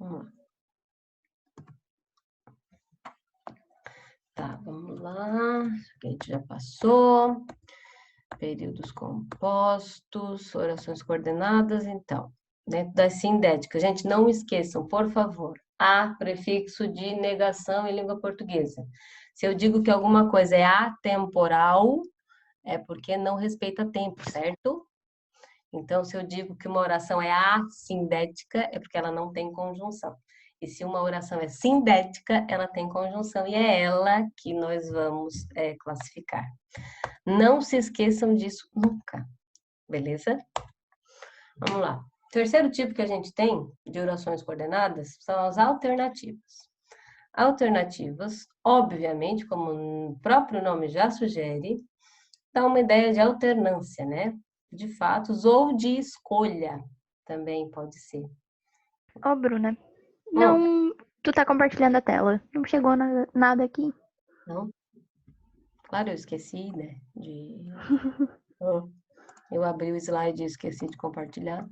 Vamos lá. Tá, vamos lá. Isso aqui a gente já passou. Períodos compostos, orações coordenadas, então. Dentro das sindéticas, gente, não esqueçam, por favor, a prefixo de negação em língua portuguesa. Se eu digo que alguma coisa é atemporal, é porque não respeita tempo, certo? Então, se eu digo que uma oração é assindética, é porque ela não tem conjunção. E se uma oração é sindética, ela tem conjunção e é ela que nós vamos classificar. Não se esqueçam disso nunca, beleza? Vamos lá. O terceiro tipo que a gente tem de orações coordenadas são as alternativas. Alternativas, obviamente, como o próprio nome já sugere, dá uma ideia de alternância, né? De fatos ou de escolha, também pode ser. Ô, Bruna, Hum, não... Tu tá compartilhando a tela. Não chegou nada aqui? não? Claro, eu esqueci, né? Eu abri o slide e esqueci de compartilhar.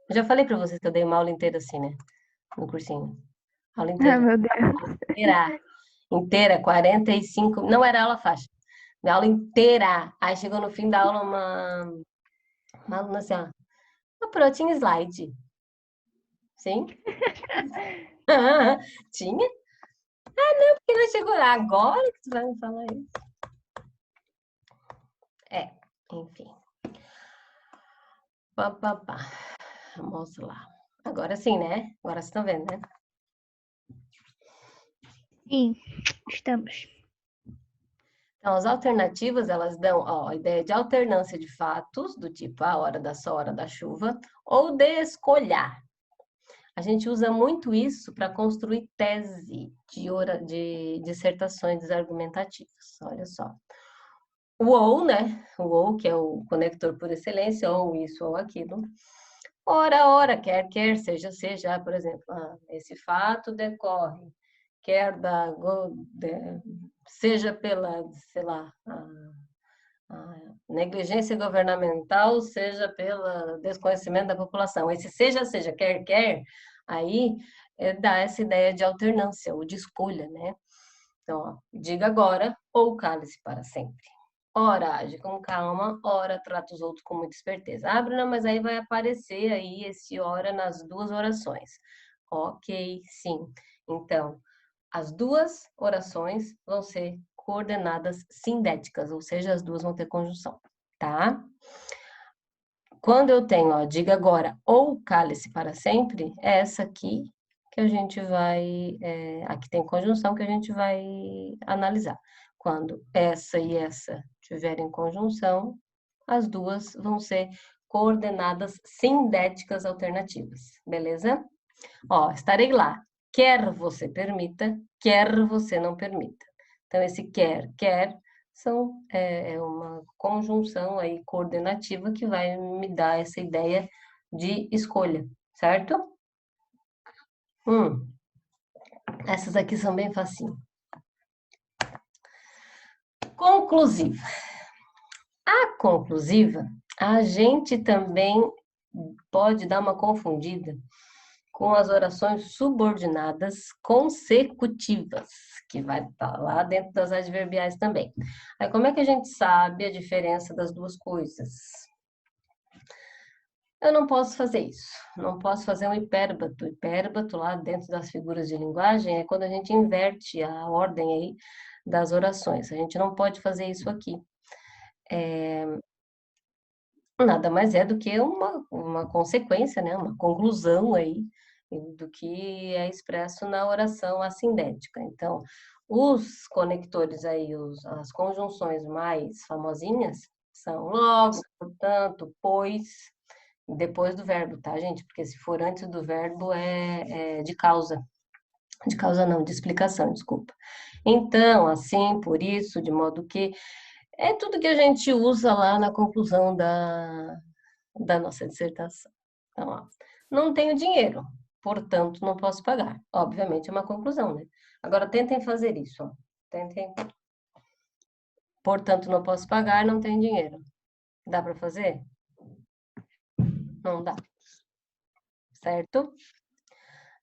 Eu já falei para vocês que eu dei uma aula inteira assim, né? No cursinho. Aula Ai, inteira. meu Deus. Inteira, 45. Não era aula faixa. Minha aula inteira. Aí chegou no fim da aula uma aluna assim, ó. Pro, tinha slide. Sim? Tinha? Porque não chegou lá. Agora que tu vai me falar isso. Enfim. Pá, pá, pá. Vamos lá. Agora sim, né? Agora vocês estão vendo, né? Sim, estamos. Então, as alternativas, elas dão ó, a ideia de alternância de fatos, do tipo a hora da sol, a hora da chuva, ou de escolha. A gente usa muito isso para construir tese de dissertações argumentativas. Olha só. O ou, né? O ou, que é o conector por excelência, ou isso ou aquilo. Ora, quer, seja, por exemplo, esse fato decorre, quer seja pela, sei lá, a negligência governamental, seja pelo desconhecimento da população. Esse seja, quer, aí dá essa ideia de alternância ou de escolha, né? Então, ó, diga agora ou cale-se para sempre. Ora age com calma, ora trata os outros com muita esperteza. Ah, Bruna, mas aí vai aparecer aí esse ora nas duas orações. Ok, sim. Então, as duas orações vão ser coordenadas sindéticas, ou seja, as duas vão ter conjunção, tá? Quando eu tenho, ó, diga agora ou cale-se para sempre, é essa aqui que a gente vai, aqui tem conjunção que a gente vai analisar. Quando essa e essa tiverem conjunção, as duas vão ser coordenadas sindéticas alternativas, beleza? Ó, estarei lá. Quer você permita, quer você não permita. Então, esse quer é uma conjunção aí coordenativa que vai me dar essa ideia de escolha, certo? Essas aqui são bem facinho. Conclusiva. A conclusiva, a gente também pode dar uma confundida com as orações subordinadas consecutivas, que vai estar lá dentro das adverbiais também. Aí, como é que a gente sabe a diferença das duas coisas? Eu não posso fazer isso, não posso fazer um hipérbato. Hipérbato, lá dentro das figuras de linguagem, é quando a gente inverte a ordem aí das orações. A gente não pode fazer isso aqui. Nada mais é do que uma consequência, né? Uma conclusão aí do que é expresso na oração assindética. Então, os conectores aí, as conjunções mais famosinhas são logo, portanto, pois, depois do verbo, tá, gente? Porque se for antes do verbo é de causa. De causa não, de explicação, desculpa. Então, assim, por isso, de modo que é tudo que a gente usa lá na conclusão da nossa dissertação. Então, ó, não tenho dinheiro, portanto, não posso pagar. Obviamente, é uma conclusão, né? Agora, tentem fazer isso, ó. Tentem. Portanto, não posso pagar, não tenho dinheiro. Dá para fazer? Não dá. Certo?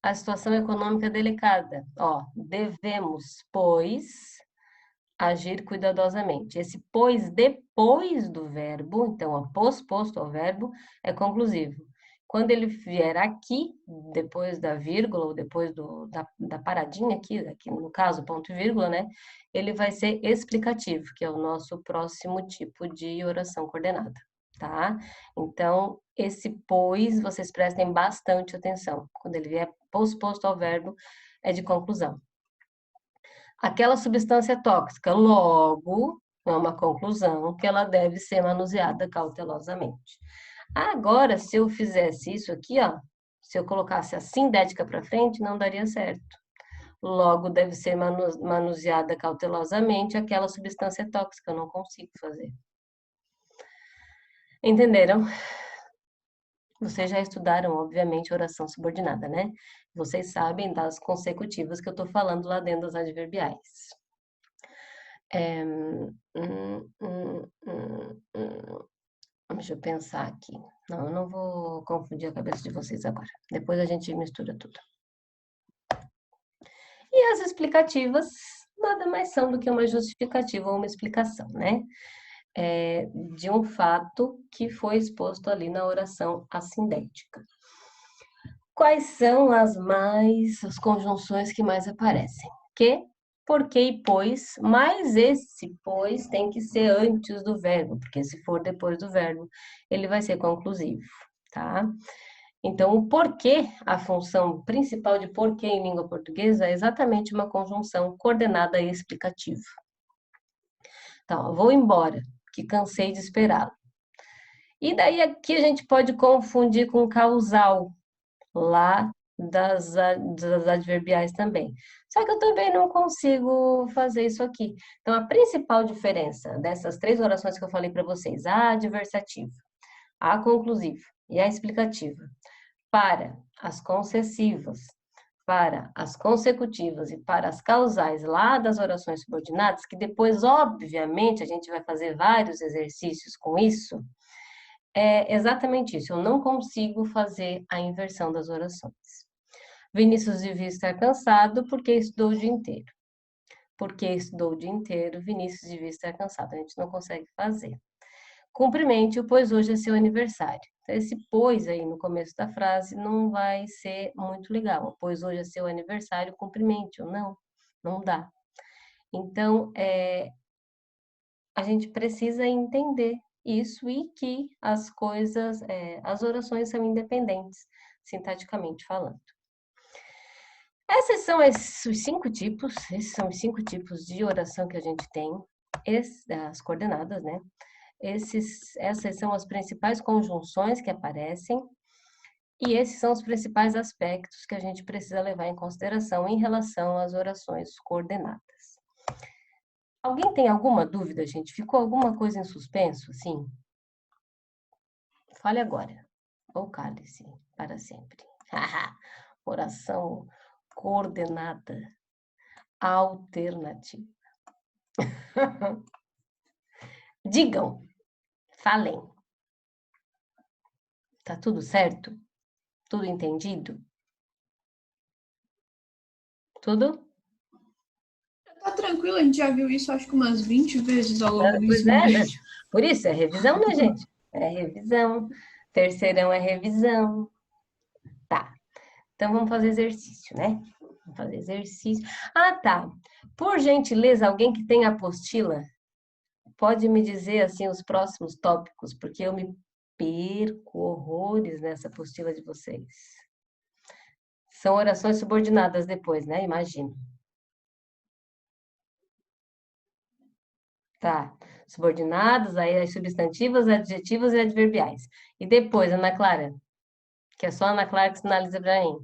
a situação econômica é delicada. Ó, devemos, pois, agir cuidadosamente. Esse pois depois do verbo, então, ó, posto ao verbo, é conclusivo. Quando ele vier aqui, depois da vírgula, ou depois da paradinha aqui no caso, ponto e vírgula, né? Ele vai ser explicativo, que é o nosso próximo tipo de oração coordenada, tá? Então, esse pois, vocês prestem bastante atenção. Quando ele vier posto ao verbo, é de conclusão. Aquela substância tóxica, logo, é uma conclusão que ela deve ser manuseada cautelosamente. Agora, se eu fizesse isso aqui, ó, se eu colocasse a sindética para frente, não daria certo. Logo, deve ser manuseada cautelosamente aquela substância tóxica, eu não consigo fazer. Entenderam? Vocês já estudaram, obviamente, oração subordinada, né? Vocês sabem das consecutivas que eu estou falando lá dentro das adverbiais. Deixa eu pensar aqui. Não, eu não vou confundir a cabeça de vocês agora. Depois a gente mistura tudo. E as explicativas nada mais são do que uma justificativa ou uma explicação, né? De um fato que foi exposto ali na oração assindética. Quais são as conjunções que mais aparecem? Que, porque e pois, mas esse pois tem que ser antes do verbo, porque se for depois do verbo, ele vai ser conclusivo, tá? Então, o porquê, a função principal de porquê em língua portuguesa é exatamente uma conjunção coordenada e explicativa. Então, eu vou embora, que cansei de esperá-lo. E daí aqui a gente pode confundir com causal, lá das adverbiais também. Só que eu também não consigo fazer isso aqui. Então, a principal diferença dessas três orações que eu falei para vocês, a adversativa, a conclusiva e a explicativa, para as concessivas, para as consecutivas e para as causais lá das orações subordinadas, que depois, obviamente, a gente vai fazer vários exercícios com isso, é exatamente isso. Eu não consigo fazer a inversão das orações. Vinícius devia estar cansado porque estudou o dia inteiro. Porque estudou o dia inteiro, Vinícius devia estar cansado. A gente não consegue fazer. Cumprimente-o, pois hoje é seu aniversário. Esse pois aí no começo da frase não vai ser muito legal. Pois hoje é seu aniversário, cumprimente-o. Não, não dá. Então, a gente precisa entender isso e que as coisas, as orações são independentes, sintaticamente falando. Esses são os 5 tipos, esses são os 5 tipos de oração que a gente tem, as coordenadas, né? Essas são as principais conjunções que aparecem e esses são os principais aspectos que a gente precisa levar em consideração em relação às orações coordenadas. Alguém tem alguma dúvida, gente? Ficou alguma coisa em suspenso, assim? Fale agora, ou cale-se para sempre. Oração coordenada alternativa. Digam, falem. Tá tudo certo? Tudo entendido? Tudo? Tá tranquilo, a gente já viu isso acho que umas 20 vezes ao longo do Pois ensino é, né? médio. Por isso é revisão, né, gente? É revisão. Terceirão é revisão. Tá. Então vamos fazer exercício, né? Vamos fazer exercício. Ah, tá. Por gentileza, alguém que tem apostila, pode me dizer assim os próximos tópicos, porque eu me perco horrores nessa apostila de vocês. São orações subordinadas depois, né? Imagino. Tá. Subordinadas, aí as substantivas, adjetivas e adverbiais. E depois, Ana Clara? Que é só a Ana Clara que sinaliza para mim.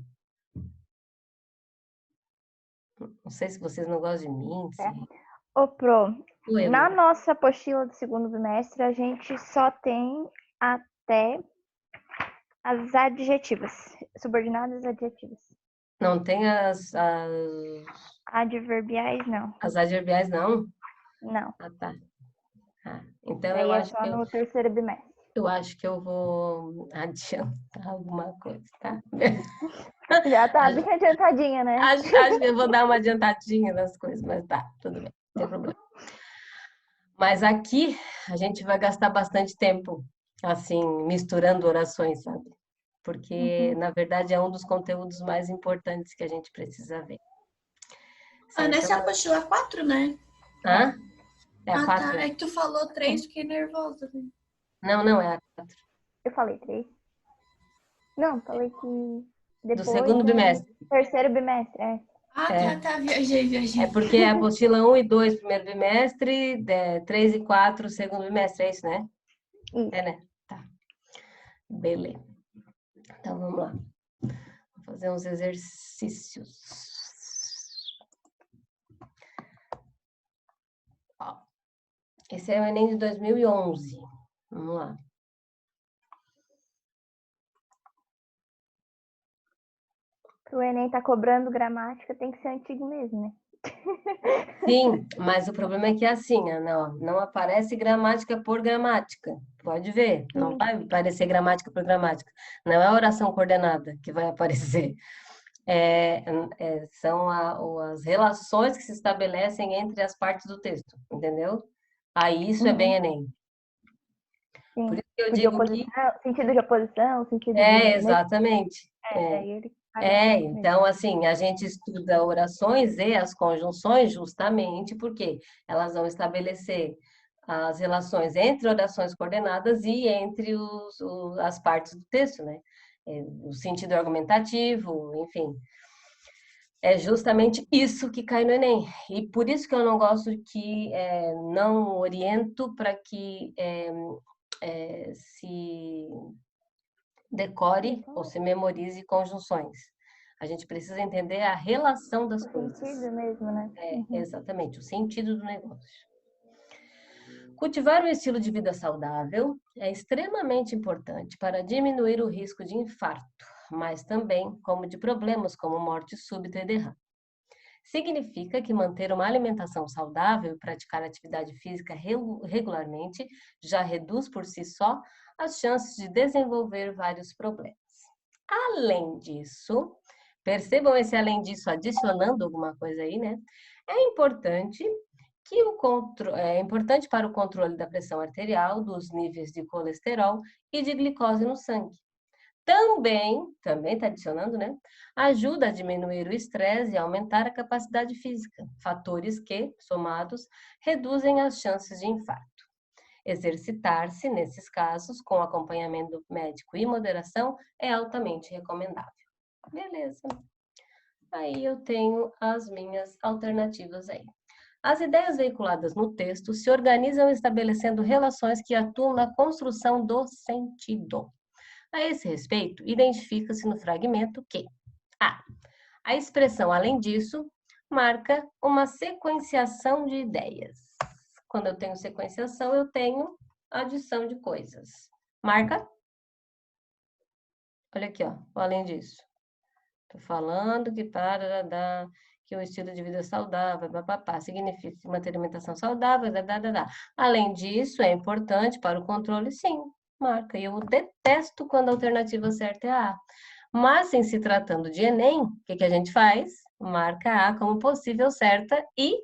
Não sei se vocês não gostam de mim. Se... Ô, Pro, Oi, na amor. nossa apostila do segundo bimestre, a gente só tem até as adjetivas, subordinadas adjetivas. Não tem Adverbiais, não. as adverbiais, não? Não. Ah, tá. Ah, então Daí é só no terceiro bimestre. eu acho que eu vou adiantar alguma coisa, tá? Já tá bem adiantadinha, né? Acho que eu vou dar uma adiantadinha nas coisas, mas tá, tudo bem, não tem problema. Mas aqui a gente vai gastar bastante tempo, assim, misturando orações, sabe? Porque, na verdade, é um dos conteúdos mais importantes que a gente precisa ver. Ah, Certo? nessa apostila 4, né? Hã? É a Ah, 4, tá. né? É que tu falou 3, fiquei nervosa. Não, é a 4. Eu falei 3. Não, falei que Do depois segundo é bimestre. terceiro bimestre, é. Ah, É, tá. Viajei. é porque é a apostila 1 e 2, primeiro bimestre, 3 e 4, segundo bimestre, é isso, né? Isso. É, né? Tá. Beleza. Então, vamos lá. Vou fazer uns exercícios. Ó, esse é o Enem de 2011. Vamos lá. Pro Enem tá cobrando gramática, tem que ser antigo mesmo, né? Sim, mas o problema é que é assim, Ana, ó, não aparece gramática por gramática. Pode ver, não vai aparecer gramática por gramática. Não é a oração coordenada que vai aparecer. São as relações que se estabelecem entre as partes do texto, entendeu? Aí isso é bem Enem. Por Sim. isso que eu O de digo que oposição, sentido de oposição, sentido de... exatamente. Daí ele paga bastante mesmo. Então, assim, a gente estuda orações e as conjunções justamente porque elas vão estabelecer as relações entre orações coordenadas e entre as partes do texto, né? O sentido argumentativo, enfim. É justamente isso que cai no Enem. E por isso que eu não gosto que não oriento para que se decore ou se memorize conjunções. A gente precisa entender a relação das O coisas. sentido mesmo, né? Exatamente, o sentido do negócio. Cultivar um estilo de vida saudável é extremamente importante para diminuir o risco de infarto, mas também como de problemas como morte súbita e derrame. Significa que manter uma alimentação saudável e praticar atividade física regularmente já reduz por si só as chances de desenvolver vários problemas. Além disso, percebam esse além disso adicionando alguma coisa aí, né? É importante é importante para o controle da pressão arterial, dos níveis de colesterol e de glicose no sangue. Também está adicionando, né? Ajuda a diminuir o estresse e aumentar a capacidade física, fatores que, somados, reduzem as chances de infarto. Exercitar-se, nesses casos, com acompanhamento médico e moderação, é altamente recomendável. Beleza. Aí eu tenho as minhas alternativas aí. As ideias veiculadas no texto se organizam estabelecendo relações que atuam na construção do sentido. A esse respeito, identifica-se no fragmento que a expressão além disso marca uma sequenciação de ideias. Quando eu tenho sequenciação, eu tenho adição de coisas. Marca? Olha aqui, ó, além disso. Estou falando que um estilo de vida saudável, papapá, significa manter alimentação saudável, Além disso, é importante para o controle, sim, marca. E eu detesto quando a alternativa certa é a A. Mas, em se tratando de Enem, o que a gente faz? Marca A como possível certa e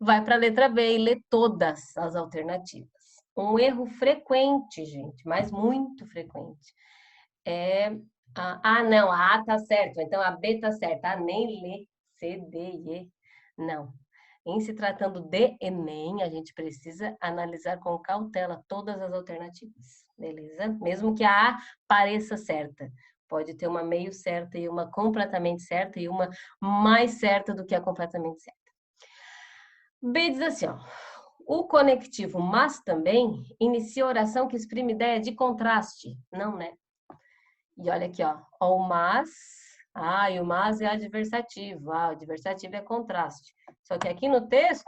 vai para a letra B e lê todas as alternativas. Um erro frequente, gente, mas muito frequente, não, a A tá certo, então a B tá certa. Nem lê C, D e E. Não. Em se tratando de Enem, a gente precisa analisar com cautela todas as alternativas, beleza? Mesmo que a A pareça certa. Pode ter uma meio certa e uma completamente certa e uma mais certa do que a completamente certa. B diz assim, ó. O conectivo mas também inicia a oração que exprime ideia de contraste. Não, né? E olha aqui, ó. O mas. E o mas é adversativo. O adversativo é contraste. Só que aqui no texto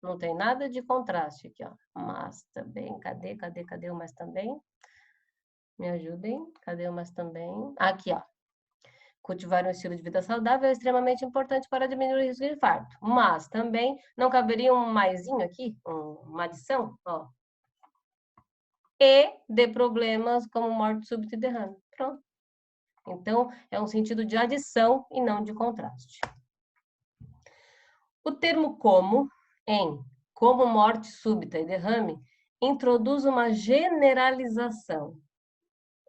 não tem nada de contraste aqui, ó. Mas também. Cadê o mas também? Me ajudem. Cadê o mas também? Aqui, ó. Cultivar um estilo de vida saudável é extremamente importante para diminuir o risco de infarto. Mas também não caberia um maisinho aqui? Uma adição? Ó. E de problemas como morte súbita e derrame. Pronto. Então, é um sentido de adição e não de contraste. O termo como, em como morte súbita e derrame, introduz uma generalização.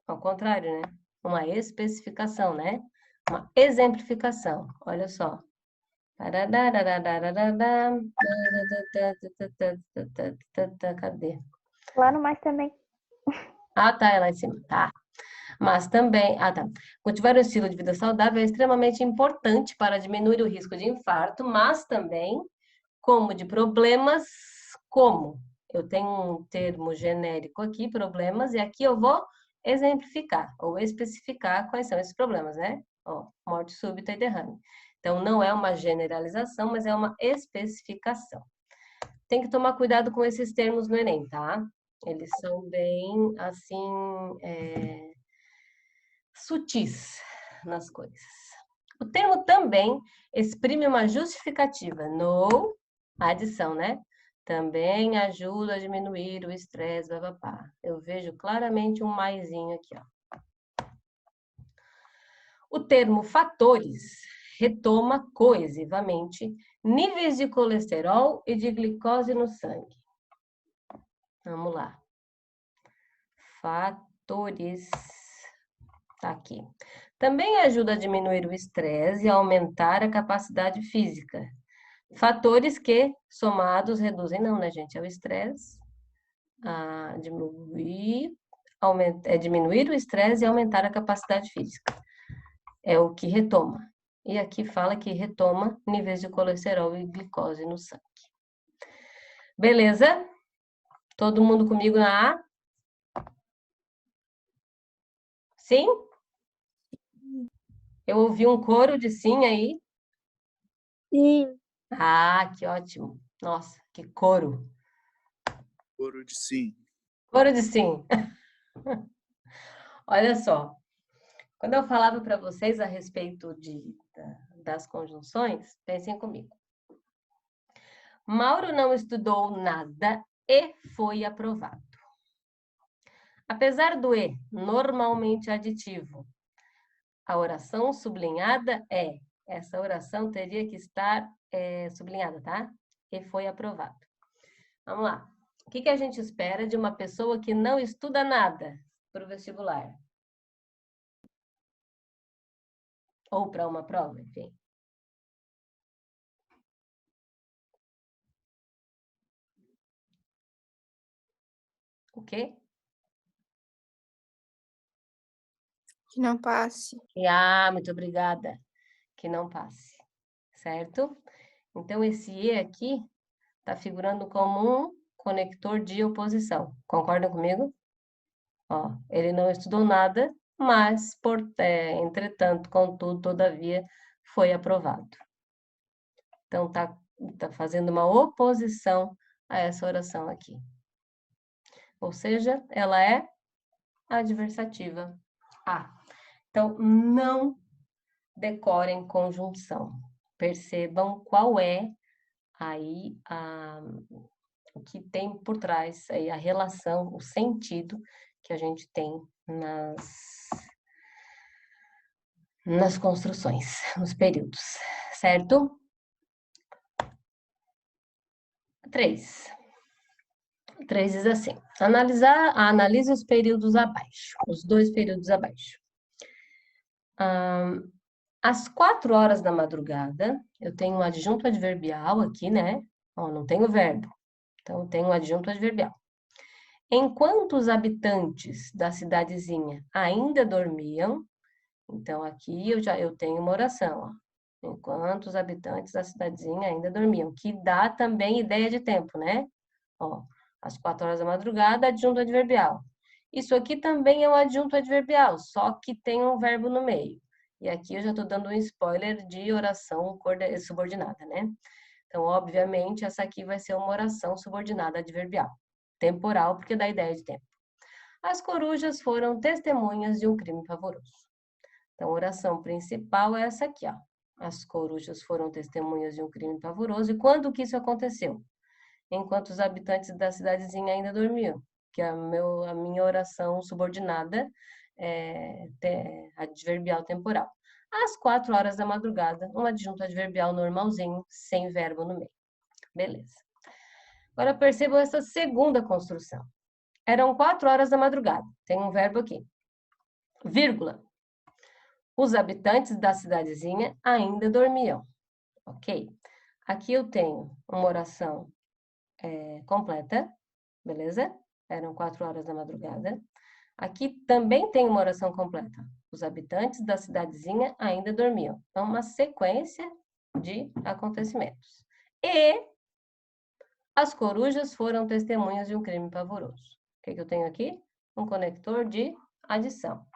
Ao contrário, né? Uma especificação, né? Uma exemplificação. Olha só. Cadê? Lá no mais também. Ah, tá, é lá em cima. Tá. Mas também, tá. Cultivar um estilo de vida saudável é extremamente importante para diminuir o risco de infarto, mas também como de problemas, como eu tenho um termo genérico aqui, problemas, e aqui eu vou exemplificar ou especificar quais são esses problemas, né? Ó, morte súbita e derrame. Então, não é uma generalização, mas é uma especificação. Tem que tomar cuidado com esses termos no Enem, tá? Eles são bem, assim, sutis nas coisas. O termo também exprime uma justificativa no adição, né? Também ajuda a diminuir o estresse, papapá. Eu vejo claramente um maisinho aqui, ó. O termo fatores retoma coesivamente níveis de colesterol e de glicose no sangue. Vamos lá. Fatores. Tá aqui. Também ajuda a diminuir o estresse e a aumentar a capacidade física. Fatores que, somados, reduzem, não, né, gente? É o estresse, diminuir o estresse e aumentar a capacidade física. É o que retoma. E aqui fala que retoma níveis de colesterol e glicose no sangue. Beleza? Todo mundo comigo na A? Sim? Eu ouvi um coro de sim aí. Sim. Ah, que ótimo. Nossa, que coro. Coro de sim. Coro de sim. Olha só. Quando eu falava para vocês a respeito das conjunções, pensem comigo. Mauro não estudou nada e foi aprovado. Apesar do e normalmente aditivo, a oração sublinhada essa oração teria que estar sublinhada, tá? E foi aprovado. Vamos lá. O que a gente espera de uma pessoa que não estuda nada para o vestibular? Ou para uma prova, enfim. O quê? Que não passe. Muito obrigada. Que não passe. Certo? Então, esse E aqui está figurando como um conector de oposição. Concordam comigo? Ó, ele não estudou nada, mas, entretanto, contudo, todavia, foi aprovado. Então, tá fazendo uma oposição a essa oração aqui. Ou seja, ela é adversativa. Então, não decorem conjunção. Percebam qual é aí o que tem por trás, aí a relação, o sentido que a gente tem nas construções, nos períodos, certo? 3 diz assim, analise os períodos abaixo, os 2 períodos abaixo. Às 4 horas da madrugada, eu tenho um adjunto adverbial aqui, né? Ó, não tenho verbo, então eu tenho um adjunto adverbial. Enquanto os habitantes da cidadezinha ainda dormiam, então aqui eu tenho uma oração, ó. Enquanto os habitantes da cidadezinha ainda dormiam, que dá também ideia de tempo, né? Ó, às 4 horas da madrugada, adjunto adverbial. Isso aqui também é um adjunto adverbial, só que tem um verbo no meio. E aqui eu já estou dando um spoiler de oração subordinada, né? Então, obviamente, essa aqui vai ser uma oração subordinada adverbial. Temporal, porque dá ideia de tempo. As corujas foram testemunhas de um crime pavoroso. Então, a oração principal é essa aqui, ó. As corujas foram testemunhas de um crime pavoroso. E quando que isso aconteceu? Enquanto os habitantes da cidadezinha ainda dormiam. Que a minha oração subordinada adverbial temporal. Às 4 horas da madrugada, um adjunto adverbial normalzinho, sem verbo no meio. Beleza. Agora percebam essa segunda construção. Eram 4 horas da madrugada. Tem um verbo aqui. Vírgula. Os habitantes da cidadezinha ainda dormiam. Ok? Aqui eu tenho uma oração completa. Beleza? Eram 4 horas da madrugada. Aqui também tem uma oração completa. Os habitantes da cidadezinha ainda dormiam. É uma sequência de acontecimentos. E as corujas foram testemunhas de um crime pavoroso. O que eu tenho aqui? Um conector de adição.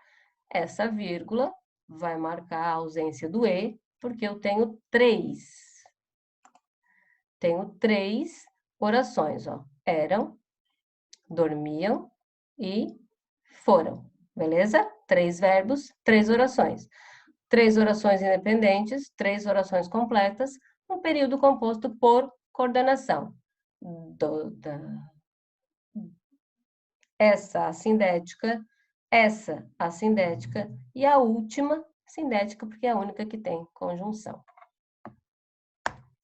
Essa vírgula vai marcar a ausência do E, porque eu tenho 3. Tenho 3 orações, ó. Eram, dormiam e foram. Beleza? 3 verbos, 3 orações. 3 orações independentes, 3 orações completas, um período composto por coordenação. Essa assindética, essa assindética e a última sindética, porque é a única que tem conjunção.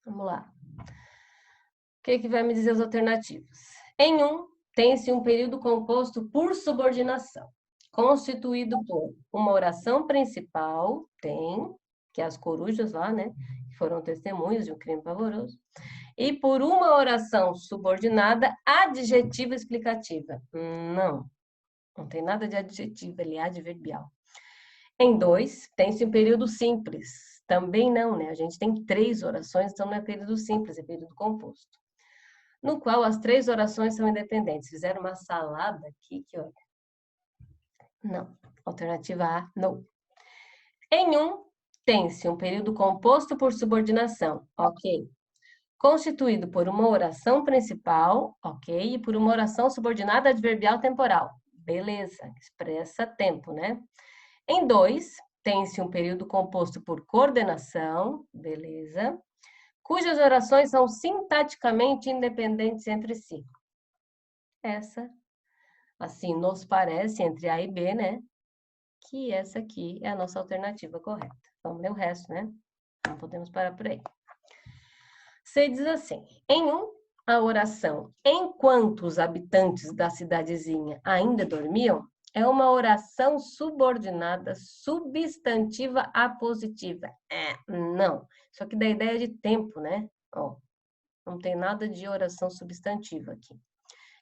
Vamos lá. O que vai me dizer as alternativas? Em um, tem-se um período composto por subordinação, constituído por uma oração principal, que é as corujas lá, né, que foram testemunhas de um crime pavoroso, e por uma oração subordinada adjetiva explicativa. Não tem nada de adjetivo, ele é adverbial. Em 2, tem-se um período simples. Também não, né? A gente tem 3 orações, então não é período simples, é período composto. No qual as 3 orações são independentes. Fizeram uma salada aqui, que olha. Não. Alternativa A, não. Em um, tem-se um período composto por subordinação. Ok. Constituído por uma oração principal, ok, e por uma oração subordinada adverbial temporal. Beleza, expressa tempo, né? Em 2, tem-se um período composto por coordenação, beleza, cujas orações são sintaticamente independentes entre si. Essa, assim, nos parece, entre A e B, né? Que essa aqui é a nossa alternativa correta. Vamos ler o resto, né? Não podemos parar por aí. Você diz assim, em um, a oração enquanto os habitantes da cidadezinha ainda dormiam, é uma oração subordinada substantiva apositiva. Não. Isso aqui dá ideia de tempo, né? Ó, não tem nada de oração substantiva aqui.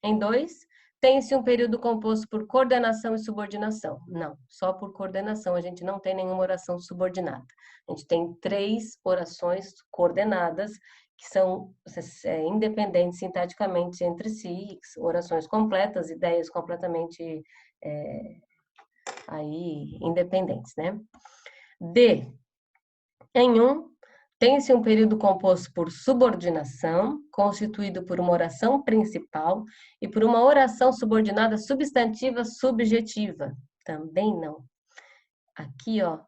Em 2, tem-se um período composto por coordenação e subordinação. Não, só por coordenação, a gente não tem nenhuma oração subordinada. A gente tem 3 orações coordenadas, que são independentes sintaticamente entre si, orações completas, ideias completamente aí independentes, né? D. Em um, tem-se um período composto por subordinação, constituído por uma oração principal e por uma oração subordinada substantiva subjetiva. Também não. Aqui, ó,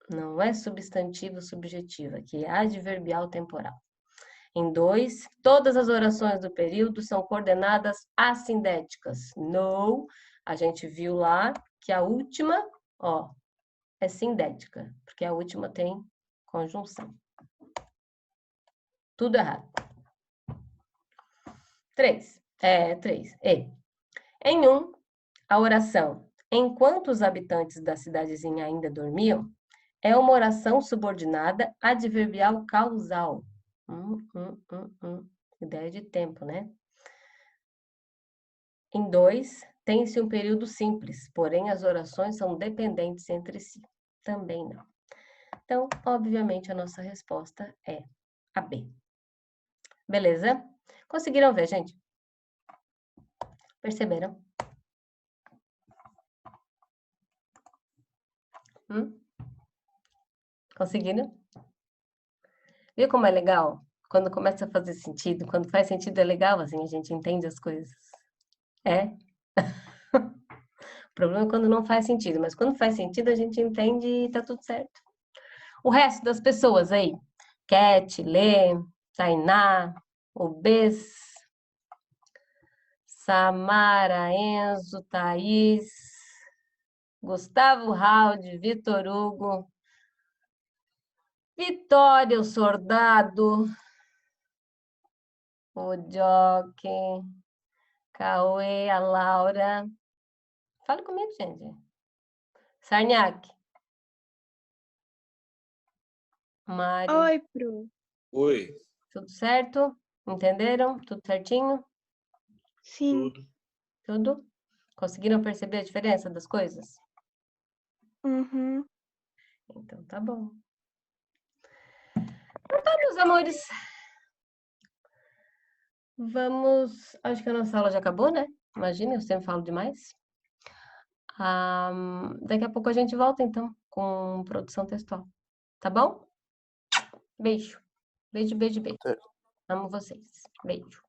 não é substantivo subjetivo, aqui é adverbial temporal. Em 2, todas as orações do período são coordenadas assindéticas. No, a gente viu lá que a última, ó, é sindética, porque a última tem conjunção. Tudo errado. 3. E. Em um, a oração enquanto os habitantes da cidadezinha ainda dormiam, é uma oração subordinada adverbial causal. Ideia de tempo, né? Em 2, tem-se um período simples, porém as orações são dependentes entre si. Também não. Então, obviamente, a nossa resposta é a B. Beleza? Conseguiram ver, gente? Perceberam? Conseguiram? Viu como é legal? Quando começa a fazer sentido, quando faz sentido é legal, assim, a gente entende as coisas. O problema é quando não faz sentido, mas quando faz sentido a gente entende e tá tudo certo. O resto das pessoas aí, Cat, Lê, Tainá, Obês, Samara, Enzo, Thaís, Gustavo Haldi, Vitor Hugo, Vitória, o Soldado, o Jockey, Cauê, a Laura. Fala comigo, gente. Sarniak. Mari. Oi, Pro. Oi. Tudo certo? Entenderam? Tudo certinho? Sim. Tudo. Tudo? Conseguiram perceber a diferença das coisas? Uhum. Então, tá bom. Então tá, meus amores. Vamos... Acho que a nossa aula já acabou, né? Imagina, eu sempre falo demais. Daqui a pouco a gente volta, então, com produção textual. Tá bom? Beijo. Beijo, beijo, beijo. Até. Amo vocês. Beijo.